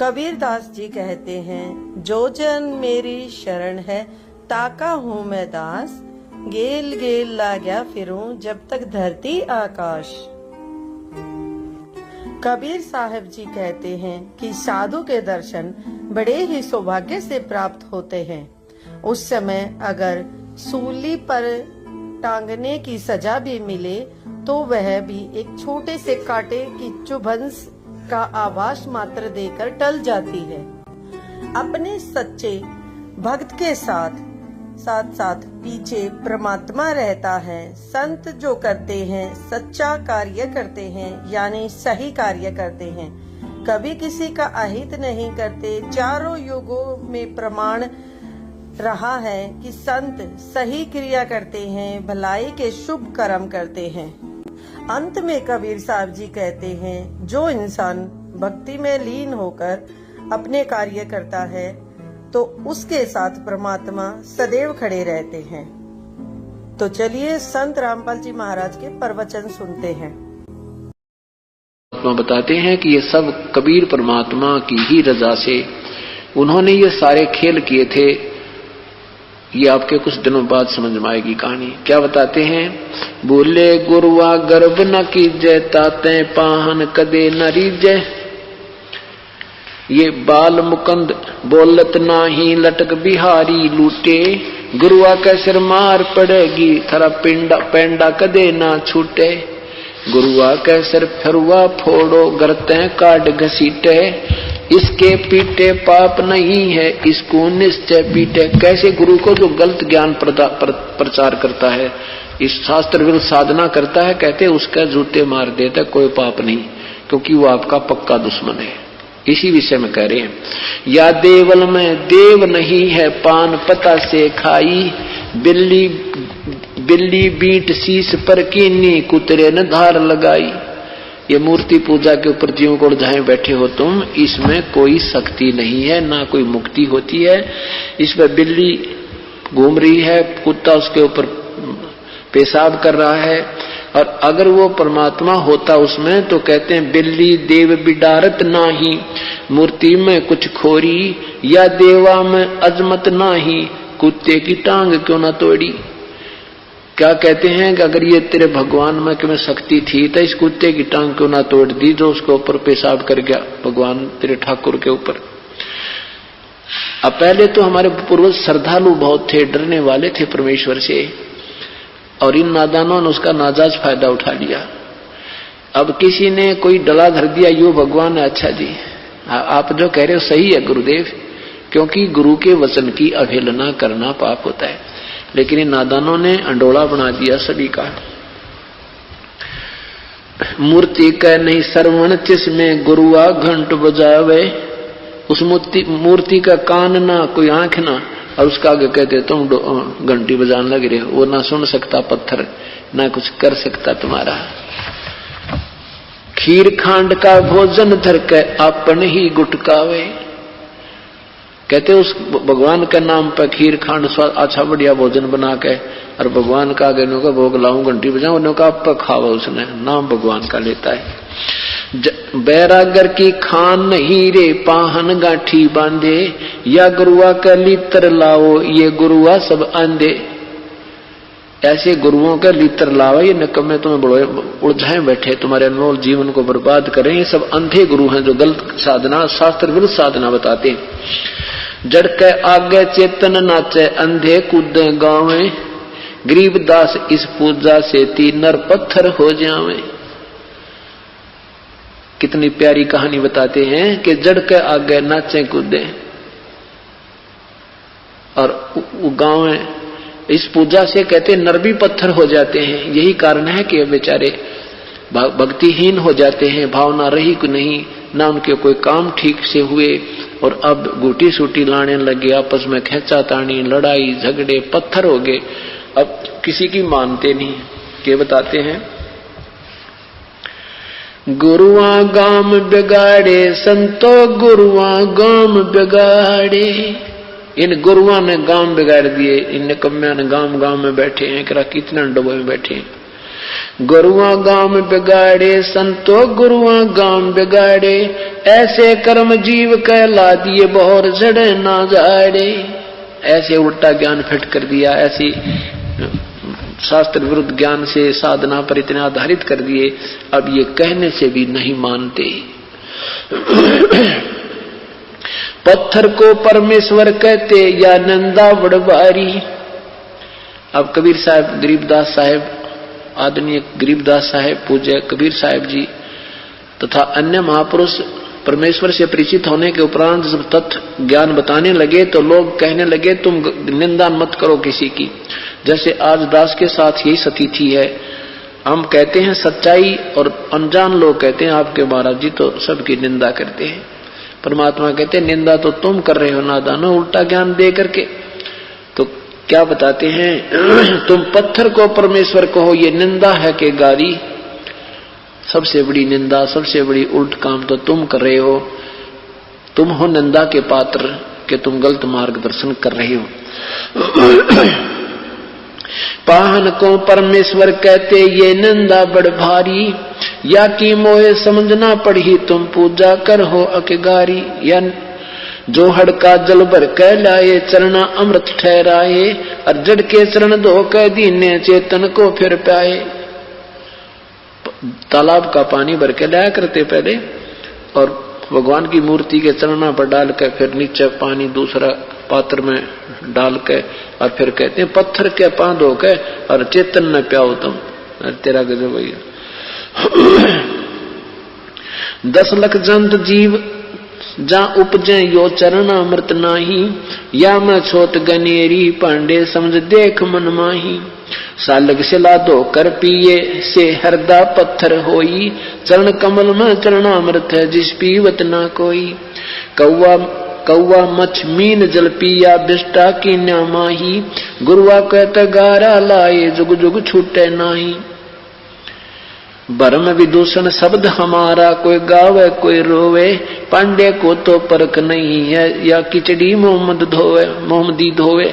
कबीर दास जी कहते हैं, जो जन मेरी शरण है ताका हूँ मैं दास, गेल गेल लाग्या फिरूं जब तक धरती आकाश। कबीर साहब जी कहते हैं कि साधु के दर्शन बड़े ही सौभाग्य से प्राप्त होते हैं। उस समय अगर सूली पर टांगने की सजा भी मिले तो वह भी एक छोटे से कांटे की चुभन का आभास मात्र देकर टल जाती है। अपने सच्चे भक्त के साथ साथ पीछे परमात्मा रहता है। संत जो करते हैं सच्चा कार्य करते हैं, यानी सही कार्य करते हैं, कभी किसी का अहित नहीं करते। चारों युगों में प्रमाण रहा है कि संत सही क्रिया करते हैं, भलाई के शुभ कर्म करते हैं। अंत में कबीर साहब जी कहते हैं, जो इंसान भक्ति में लीन होकर अपने कार्य करता है तो उसके साथ परमात्मा सदैव खड़े रहते हैं। तो चलिए संत रामपाल जी महाराज के प्रवचन सुनते हैं। बताते हैं कि ये सब कबीर परमात्मा की ही रजा से उन्होंने ये सारे खेल किए थे। ये आपके कुछ दिनों बाद समझ में आएगी कहानी। क्या बताते हैं? बोले गुरुआ गर्भ न कीजय ताते पाहन कदे न रीजय, ये बाल मुकंद बोलत नाही लटक बिहारी लूटे, गुरुआ के सिर मार पड़ेगी थरा पेंडा कदे ना छूटे, गुरुआ के सिर फिरुआ फोड़ो गरते काट घसीटे, इसके पीटे पाप नहीं है इसको निश्चय पीटे। कैसे गुरु को जो गलत ज्ञान प्रचार करता है, इस शास्त्र विरुद्ध साधना करता है, कहते उसका जूते मार देता, कोई पाप नहीं, क्योंकि वो आपका पक्का दुश्मन है। इसी विषय में कह रहे हैं, या देवल में देव नहीं है पान पता से खाई, बिल्ली बीट शीश पर कीनी कुतरे न धार लगाई। ये मूर्ति पूजा के ऊपर जीवों को उलझाए बैठे हो तुम, इसमें कोई शक्ति नहीं है, ना कोई मुक्ति होती है। इस पर बिल्ली घूम रही है, कुत्ता उसके ऊपर पेशाब कर रहा है, और अगर वो परमात्मा होता उसमें तो कहते हैं बिल्ली देव बिडारत नाही, मूर्ति में कुछ खोरी, या देवा में अजमत नाही, कुत्ते की टांग क्यों ना तोड़ी। क्या कहते हैं कि अगर ये तेरे भगवान में कि में शक्ति थी तो इस कुत्ते की टांग क्यों ना तोड़ दी जो उसके ऊपर पेशाब कर गया भगवान तेरे ठाकुर के ऊपर। अब पहले तो हमारे पूर्वज श्रद्धालु बहुत थे, डरने वाले थे परमेश्वर से, और इन नादानों ने उसका नाजायज फायदा उठा लिया। अब किसी ने कोई डला धर दिया, यो भगवान है, अच्छा जी आप जो कह रहे हो सही है गुरुदेव, क्योंकि गुरु के वचन की अवहेलना करना पाप होता है। लेकिन इन नादानों ने अंडोला बना दिया सभी का। मूर्ति कह नहीं सरवण जिसमें गुरुआ घंट बजावे, उस मूर्ति का कान ना कोई आंख ना, और उसका आगे कहते तुम घंटी बजाने लग रहे हो। वो ना सुन सकता पत्थर, ना कुछ कर सकता तुम्हारा। खीर खांड का भोजन धर के अपन ही गुटकावे, कहते उस भगवान के नाम पर खीर खांड अच्छा बढ़िया भोजन बना के और भगवान का आगे का भोग लाऊं घंटी बजाऊं, उनका आप खावा, उसने नाम भगवान का लेता है। बैरागर की खान हीरे पाहन गांठी बांधे, या गुरुआ का लीतर लाओ ये गुरुआ सब आंधे। ऐसे गुरुओं का लीतर लाओ, ये नकम्मे तुम्हें बड़े उलझाए बैठे, तुम्हारे अनमोल जीवन को बर्बाद करें। ये सब अंधे गुरु हैं जो गलत साधना शास्त्र विरुद्ध साधना बताते हैं। जड़ के आगे चेतन नाचे अंधे कूदे गावे, गरीबदास इस पूजा से नर पत्थर हो जावे। कितनी प्यारी कहानी बताते हैं कि जड़ के आगे नाचे कूदे और गाँव इस पूजा से कहते नर भी पत्थर हो जाते हैं। यही कारण है कि बेचारे भक्तिहीन हो जाते हैं, भावना रही को नहीं, ना उनके कोई काम ठीक से हुए, और अब गुटी सूटी लाने लगे, आपस में खेचातानी लड़ाई झगड़े पत्थर हो गए, अब किसी की मानते नहीं। के बताते हैं गुरुआ गाम बिगाड़े संतो गुरुआ गाम बिगाड़े। इन गुरुआ ने गांव बिगाड़ दिए, इन निकम्मिया ने गांव में बैठे हैं, कितना डबो में बैठे हैं। गुरुआ गांव बिगाड़े संतो गुरुआ गांव बिगाड़े, ऐसे कर्म जीव कहला दिए बहुर झड़े ना जाड़े। ऐसे उल्टा ज्ञान फिट कर दिया, ऐसी शास्त्र विरुद्ध ज्ञान से साधना पर इतने आधारित कर दिए, अब ये कहने से भी नहीं मानते। पत्थर को परमेश्वर कहते या नंदा बड़बारी। अब कबीर साहब, गरीबदास साहब, आदरणीय गरीबदास साहब, पूज्य कबीर साहब जी तथा अन्य महापुरुष परमेश्वर से परिचित होने के उपरांत जब तत्व ज्ञान बताने लगे तो लोग कहने लगे तुम निंदा मत करो किसी की। जैसे आज दास के साथ यही स्थिति है, हम कहते हैं सच्चाई और अनजान लोग कहते हैं आपके महाराज जी तो सबकी निंदा करते हैं। परमात्मा कहते हैं निंदा तो तुम कर रहे हो नादानो, उल्टा ज्ञान दे करके। तो क्या बताते हैं, तुम पत्थर को परमेश्वर कहो ये निंदा है कि गारी। सबसे बड़ी निंदा, सबसे बड़ी उल्ट काम तो तुम कर रहे हो। तुम हो निंदा के पात्र कि तुम गलत मार्गदर्शन कर रहे हो। पाहन को परमेश्वर कहते ये निंदा बड़ भारी, या की मोहे समझना पड़ी तुम पूजा कर हो अकेगारी। या जो हड़का जल भर कह लाए चरना अमृत ठहराए, और जड़ के चरण धो कह दीने चेतन को फिर पाए। तालाब का पानी भर के लाया करते पहले, और भगवान की मूर्ति के चरणों पर डाल के फिर नीचे पानी दूसरा पात्र में डाल के, और फिर कहते हैं पत्थर के पांव धो के और चेतन में प्याओ तुम। तेरा गजब भैया। 10 लाख जंत जीव जा उपजे यो चरण अमृत नाही, या मैं छोट गनेरी पांडे समझ देख मन माही। सालग सिला धो कर पिए से हरदा पत्थर होई, चरण कमल में चरणामृत है जिस पीवत ना कोई। कौवा मछ मीन जल पिया बिष्टा की न्यामाही, गुरुआ कहत गारा लाए जुग जुग छूटे नाही। भरम विदूषण शब्द हमारा कोई गावे कोई रोवे, पांडे को तो परख नहीं है या किचड़ी मोहम्मदी धोवे।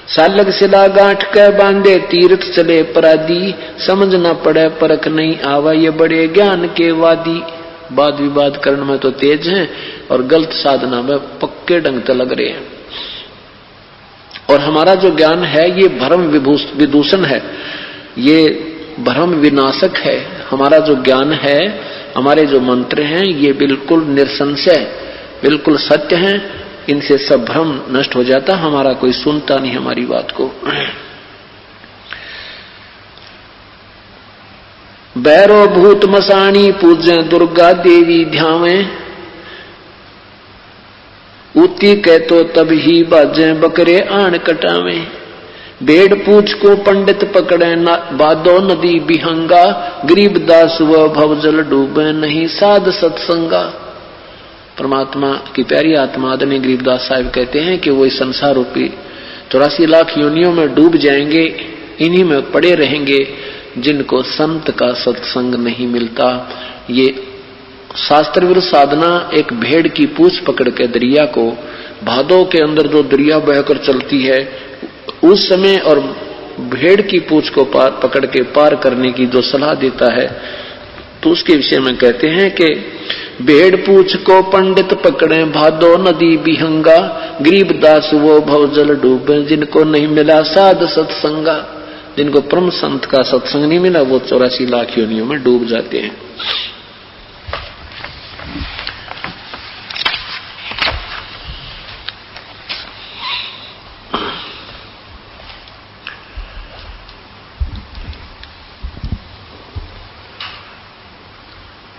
सालग सिला गांठ के बांधे तीर्थ चले परादी, समझ न पड़े परख नहीं आवा ये बड़े ज्ञान के वादी। वाद विवाद करने में तो तेज हैं और गलत साधना में पक्के ढंग से लग रहे हैं। और हमारा जो ज्ञान है ये भ्रम विदूषण है, ये भ्रम विनाशक है। हमारा जो ज्ञान है, हमारे जो मंत्र हैं ये बिल्कुल निरसंशय, बिल्कुल सत्य हैं। इनसे सब भ्रम नष्ट हो जाता, हमारा कोई सुनता नहीं हमारी बात को। बैरो भूत मसाणी पूज्य दुर्गा देवी ध्यावे, उती कह तो तब ही बाजे बकरे आण कटावे। बेड़ पूछ को पंडित पकड़े बादो नदी बिहंगा, गरीबदास व भवजल डूबे नहीं साध सत्संगा। परमात्मा की प्यारी आत्मा आदरणीय गरीबदास साहिब कहते हैं कि वो इस संसार रूपी 84 लाख योनियों में डूब जाएंगे, इन्हीं में पड़े रहेंगे जिनको संत का सत्संग नहीं मिलता। ये शास्त्र विरुद्ध साधना एक भेड़ की पूंछ पकड़ के दरिया को, भादों के अंदर जो दरिया बहकर चलती है उस समय, और भेड़ की पूंछ को पकड़ के पार करने की जो सलाह देता है, तो उसके विषय में कहते हैं कि भेड़ पूछ को पंडित पकड़े भादो नदी बिहंगा, गरीबदास वो भवजल डूबे जिनको नहीं मिला साध सत्संगा। जिनको परम संत का सत्संग नहीं मिला वो 84 लाख योनियों में डूब जाते हैं।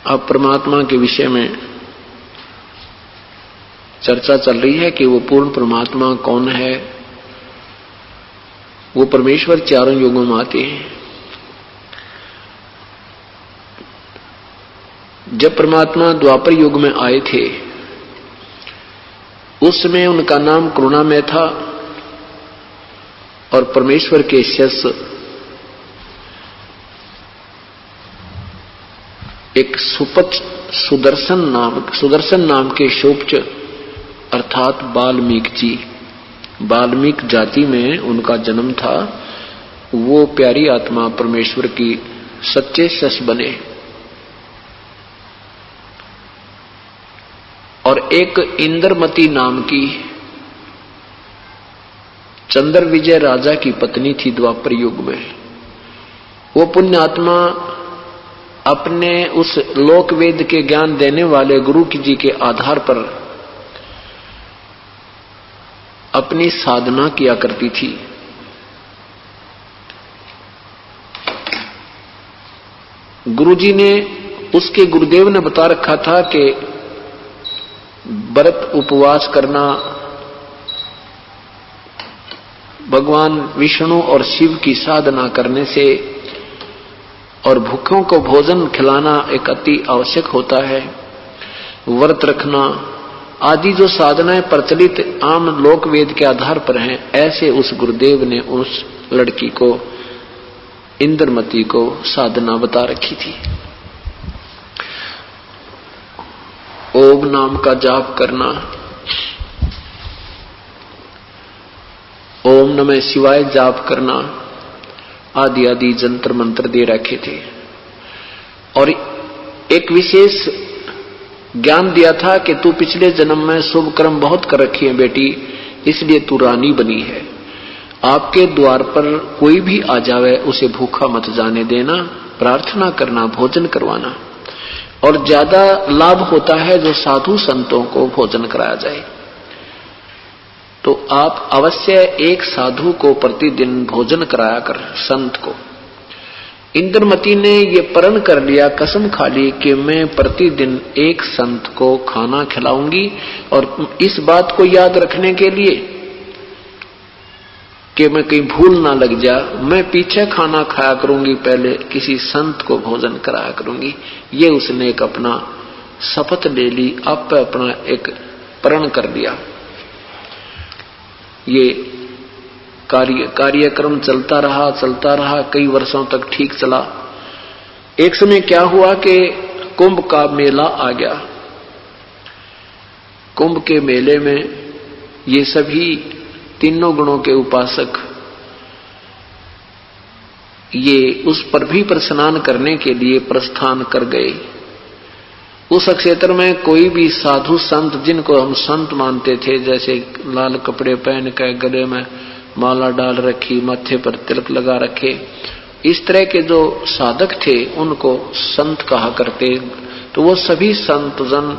अब परमात्मा के विषय में चर्चा चल रही है कि वो पूर्ण परमात्मा कौन है। वो परमेश्वर चारों युगों में आते हैं। जब परमात्मा द्वापर युग में आए थे उस समय उनका नाम करुणामय था, और परमेश्वर के शिष्य एक सुदर्शन नाम के शोभच अर्थात वाल्मीकि जाति में उनका जन्म था। वो प्यारी आत्मा परमेश्वर की सच्चे सस बने। और एक इंद्रमती नाम की चंद्र विजय राजा की पत्नी थी द्वापर युग में। वो पुण्यात्मा अपने उस लोक वेद के ज्ञान देने वाले गुरु जी के आधार पर अपनी साधना किया करती थी। गुरुजी ने, उसके गुरुदेव ने बता रखा था कि व्रत उपवास करना, भगवान विष्णु और शिव की साधना करने से और भूखों को भोजन खिलाना एक अति आवश्यक होता है। व्रत रखना आदि जो साधनाएं प्रचलित आम लोक वेद के आधार पर हैं, ऐसे उस गुरुदेव ने उस लड़की को, इंद्रमती को साधना बता रखी थी। ओम नाम का जाप करना, ओम नमः शिवाय जाप करना आदि आदि जंतर मंत्र दे रखे थे। और एक विशेष ज्ञान दिया था कि तू पिछले जन्म में शुभ कर्म बहुत कर रखी है बेटी, इसलिए तू रानी बनी है। आपके द्वार पर कोई भी आ जावे उसे भूखा मत जाने देना, प्रार्थना करना, भोजन करवाना। और ज्यादा लाभ होता है जो साधु संतों को भोजन कराया जाए। तो आप अवश्य एक साधु को प्रतिदिन भोजन कराया कर, संत को। इंद्रमती ने ये प्रण कर लिया, कसम खा ली कि मैं प्रतिदिन एक संत को खाना खिलाऊंगी। और इस बात को याद रखने के लिए कि मैं कहीं भूल ना लग जा, मैं पीछे खाना खाया करूंगी, पहले किसी संत को भोजन कराया करूंगी। ये उसने एक अपना शपथ ले ली, आप अपना एक प्रण कर लिया। ये कार्यक्रम चलता रहा, कई वर्षों तक ठीक चला। एक समय क्या हुआ कि कुंभ का मेला आ गया। कुंभ के मेले में ये सभी तीनों गुणों के उपासक ये उस पृथ्वी पर स्नान करने के लिए प्रस्थान कर गए। उस क्षेत्र में कोई भी साधु संत, जिनको हम संत मानते थे, जैसे लाल कपड़े पहन कर, गले में माला डाल रखी, माथे पर तिलक लगा रखे, इस तरह के जो साधक थे उनको संत कहा करते। तो वो सभी संत जन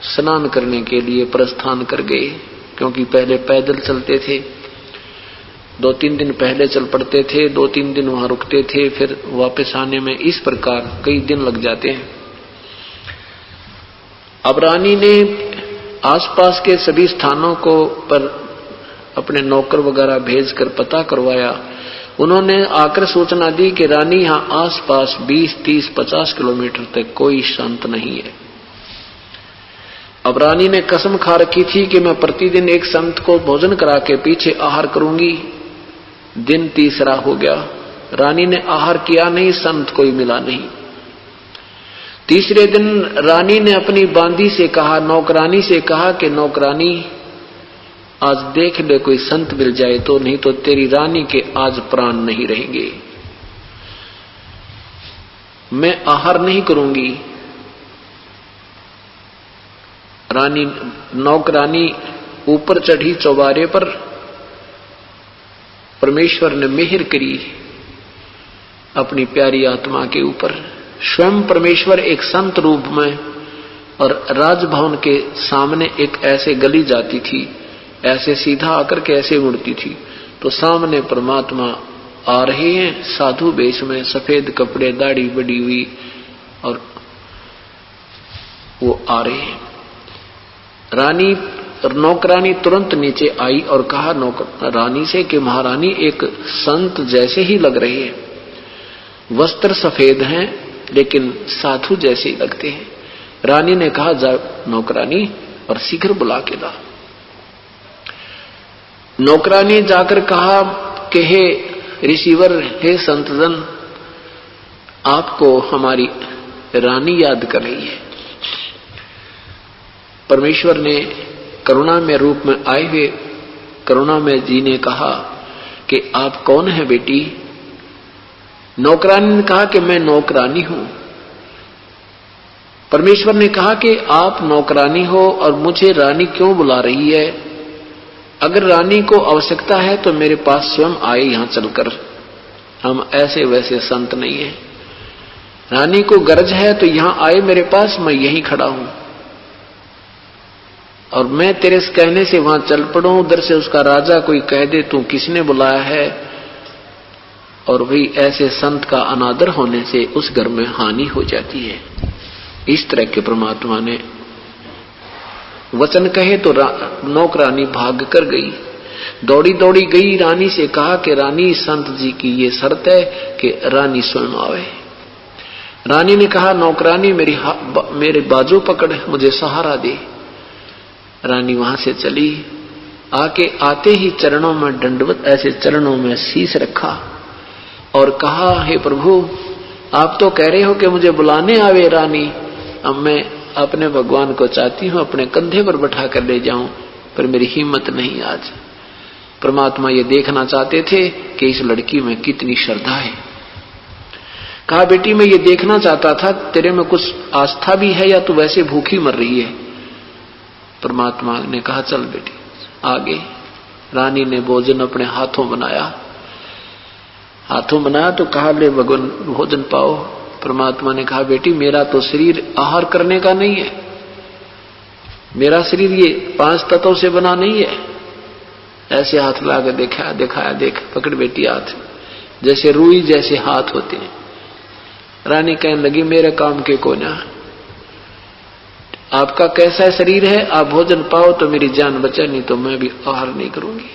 स्नान करने के लिए प्रस्थान कर गए, क्योंकि पहले पैदल चलते थे, 2-3 दिन पहले चल पड़ते थे, 2-3 दिन वहां रुकते थे, फिर वापस आने में इस प्रकार कई दिन लग जाते हैं। अब रानी ने आसपास के सभी स्थानों को पर अपने नौकर वगैरह भेजकर पता करवाया। उन्होंने आकर सूचना दी कि रानी यहां आसपास 20, 30, 50 किलोमीटर तक कोई संत नहीं है। अब रानी ने कसम खा रखी थी कि मैं प्रतिदिन एक संत को भोजन करा के पीछे आहार करूंगी। दिन तीसरा हो गया, रानी ने आहार किया नहीं, संत कोई मिला नहीं। तीसरे दिन रानी ने अपनी बांदी से कहा, नौकरानी से कहा कि नौकरानी आज देख ले कोई संत मिल जाए तो, नहीं तो तेरी रानी के आज प्राण नहीं रहेंगे। मैं आहार नहीं करूंगी। रानी, नौकरानी ऊपर चढ़ी चौबारे पर। परमेश्वर ने मेहर करी अपनी प्यारी आत्मा के ऊपर। स्वयं परमेश्वर एक संत रूप में, और राजभवन के सामने एक ऐसे गली जाती थी, ऐसे सीधा आकर के ऐसे मुड़ती थी, तो सामने परमात्मा आ रहे हैं साधु वेश में, सफेद कपड़े, दाढ़ी बड़ी हुई, और वो आ रहे हैं। रानी, नौकरानी तुरंत नीचे आई और कहा नौकरानी से कि महारानी एक संत जैसे ही लग रहे हैं, वस्त्र सफेद हैं लेकिन साधु जैसे ही लगते हैं। रानी ने कहा जा नौकरानी और शीघ्र बुला के ला। नौकरानी जाकर कहा कि हे रिसीवर, हे संतजन, आपको हमारी रानी याद कर रही है। परमेश्वर ने करुणा में रूप में आए हुए करुणा में जी ने कहा कि आप कौन है बेटी? नौकरानी ने कहा कि मैं नौकरानी हूं। परमेश्वर ने कहा कि आप नौकरानी हो और मुझे रानी क्यों बुला रही है? अगर रानी को आवश्यकता है तो मेरे पास स्वयं आए यहां चलकर, हम ऐसे वैसे संत नहीं है। रानी को गरज है तो यहां आए मेरे पास, मैं यहीं खड़ा हूं और मैं तेरे कहने से वहां चल पड़ूं, उधर से उसका राजा कोई कह दे तू किसने बुलाया है, और वही ऐसे संत का अनादर होने से उस घर में हानि हो जाती है। इस तरह के परमात्मा ने वचन कहे तो नौकरानी भाग कर गई, दौड़ी दौड़ी गई, रानी से कहा कि रानी संत जी की ये शर्त है कि रानी स्वयं आवे। रानी ने कहा नौकरानी मेरे बाजू पकड़, मुझे सहारा दे। रानी वहां से चली, आते ही चरणों में दंडवत, ऐसे चरणों में शीश रखा और कहा हे प्रभु, आप तो कह रहे हो कि मुझे बुलाने आवे रानी, अब मैं अपने भगवान को चाहती हूं अपने कंधे पर बैठा कर ले जाऊं, पर मेरी हिम्मत नहीं आज। परमात्मा ये देखना चाहते थे कि इस लड़की में कितनी श्रद्धा है। कहा बेटी मैं ये देखना चाहता था तेरे में कुछ आस्था भी है या तू वैसे भूखी मर रही है। परमात्मा ने कहा चल बेटी आगे। रानी ने भोजन अपने हाथों बनाया तो कहा ले भगवान भोजन पाओ। परमात्मा ने कहा बेटी मेरा तो शरीर आहार करने का नहीं है, मेरा शरीर ये 5 तत्वों से बना नहीं है। ऐसे हाथ लाकर दिखाया देख पकड़ बेटी हाथ, जैसे रुई जैसे हाथ होते हैं। रानी कहने लगी मेरे काम के कोना, आपका कैसा शरीर है, आप भोजन पाओ तो मेरी जान बचा, नहीं तो मैं भी आहार नहीं करूंगी।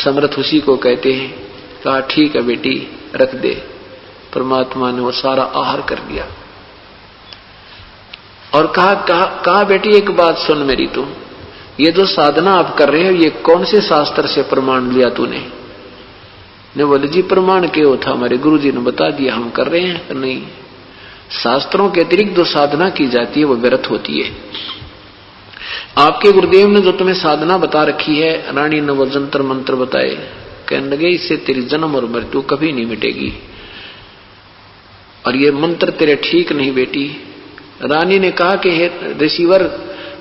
समर्थ उसी को कहते हैं। कहा ठीक है बेटी रख दे। परमात्मा ने वो सारा आहार कर दिया और कहा बेटी एक बात सुन मेरी, तू ये जो साधना आप कर रहे हो ये कौन से शास्त्र से प्रमाण लिया तूने? ने बोले जी प्रमाण क्यों था, हमारे गुरुजी ने बता दिया हम कर रहे हैं। नहीं, शास्त्रों के अतिरिक्त जो साधना की जाती है वो व्यर्थ होती है। आपके गुरुदेव ने जो तुम्हें साधना बता रखी है, रानी ने वो जंतर मंत्र बताए, कहने लगे इससे तेरी जन्म और मृत्यु कभी नहीं मिटेगी और ये मंत्र तेरे ठीक नहीं बेटी। रानी ने कहा कि हे रिसीवर,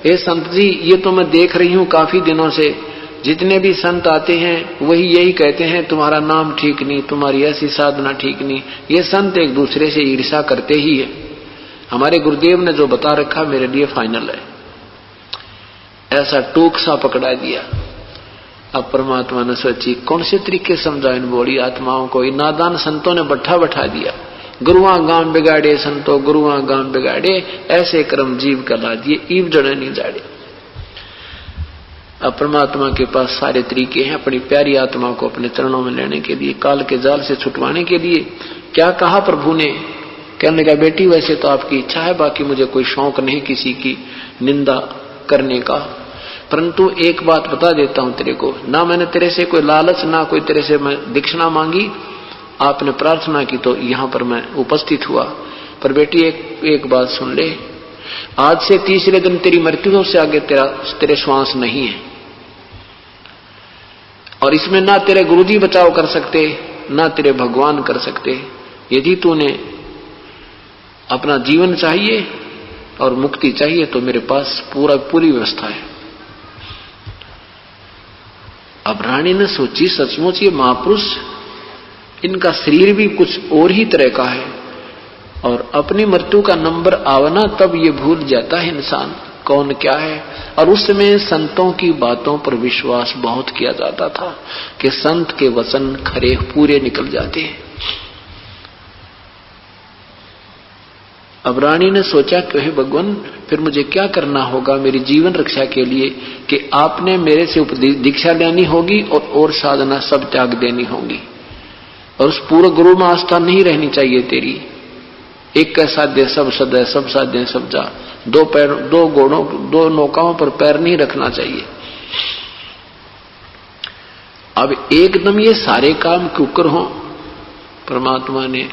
हे संत जी, ये तो मैं देख रही हूं काफी दिनों से, जितने भी संत आते हैं वही यही कहते हैं तुम्हारा नाम ठीक नहीं, तुम्हारी ऐसी साधना ठीक नहीं। ये संत एक दूसरे से ईर्ष्या करते ही है, हमारे गुरुदेव ने जो बता रखा मेरे लिए फाइनल है। ऐसा टूक सा पकड़ा दिया। अब परमात्मा ने सोची कौन से तरीके समझा इन बूढ़ी आत्माओं को। इन नादान संतों ने बैठा दिया, गुरुआ गांव बिगाड़े संतों गुरुआ गांव बिगाड़े, ऐसे कर्म जीव का ला दिए ईव जड़े नहीं जाड़े। अब परमात्मा के पास सारे तरीके हैं अपनी प्यारी आत्मा को अपने चरणों में लेने के लिए, काल के जाल से छुटवाने के लिए। क्या कहा प्रभु ने? कहने लगा बेटी वैसे तो आपकी इच्छा है, बाकी मुझे कोई शौक नहीं किसी की निंदा करने का, परंतु एक बात बता देता हूं तेरे को, ना मैंने तेरे से कोई लालच, ना कोई तेरे से मैं दीक्षिणा मांगी, आपने प्रार्थना की तो यहां पर मैं उपस्थित हुआ। पर बेटी एक बात सुन ले, आज से तीसरे दिन तेरी मृत्यु है, उससे आगे तेरे श्वास नहीं है और इसमें ना तेरे गुरुजी बचाव कर सकते ना तेरे भगवान कर सकते। यदि तूने अपना जीवन चाहिए और मुक्ति चाहिए तो मेरे पास पूरी व्यवस्था है। अब रानी ने सोची सचमुच ये महापुरुष, इनका शरीर भी कुछ और ही तरह का है और अपनी मृत्यु का नंबर आवना तब ये भूल जाता है इंसान कौन क्या है। और उस समय संतों की बातों पर विश्वास बहुत किया जाता था कि संत के वचन खरे पूरे निकल जाते हैं। अब रानी ने सोचा कि हे भगवान फिर मुझे क्या करना होगा मेरी जीवन रक्षा के लिए, कि आपने मेरे से दीक्षा लेनी होगी और साधना सब त्याग देनी होगी और उस पूरे गुरु में आस्था नहीं रहनी चाहिए तेरी। एक का साध्य सब सदै, सब साध्य सब जा, दो घोड़ों दो नौकाओं पर पैर नहीं रखना चाहिए। अब एकदम ये सारे काम क्यों कर हो? परमात्मा ने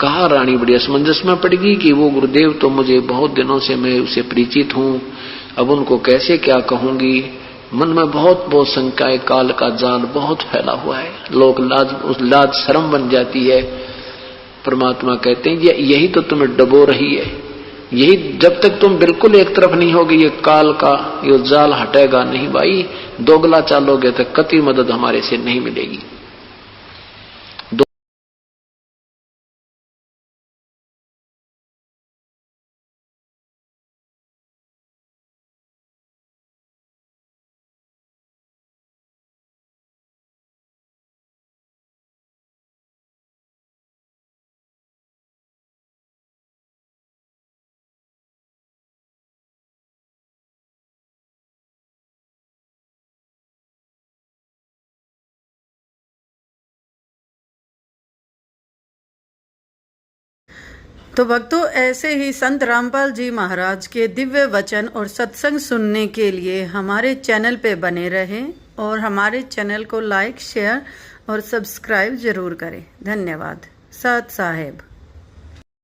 कहा रानी बड़ी असमंजस में पड़ गई कि वो गुरुदेव तो मुझे बहुत दिनों से मैं उसे परिचित हूं, अब उनको कैसे क्या कहूंगी, मन में बहुत बहुत शंका है, काल का जाल बहुत फैला हुआ है, लोग लाज शर्म बन जाती है। परमात्मा कहते हैं यही तो तुम्हें डबो रही है, यही जब तक तुम बिल्कुल एक तरफ नहीं होगे ये काल का ये जाल हटेगा नहीं भाई, दोगला चालोगे तो कतई मदद हमारे से नहीं मिलेगी। तो भक्तों, ऐसे ही संत रामपाल जी महाराज के दिव्य वचन और सत्संग सुनने के लिए हमारे चैनल पे बने रहें और हमारे चैनल को लाइक, शेयर और सब्सक्राइब जरूर करें। धन्यवाद। सत साहेब।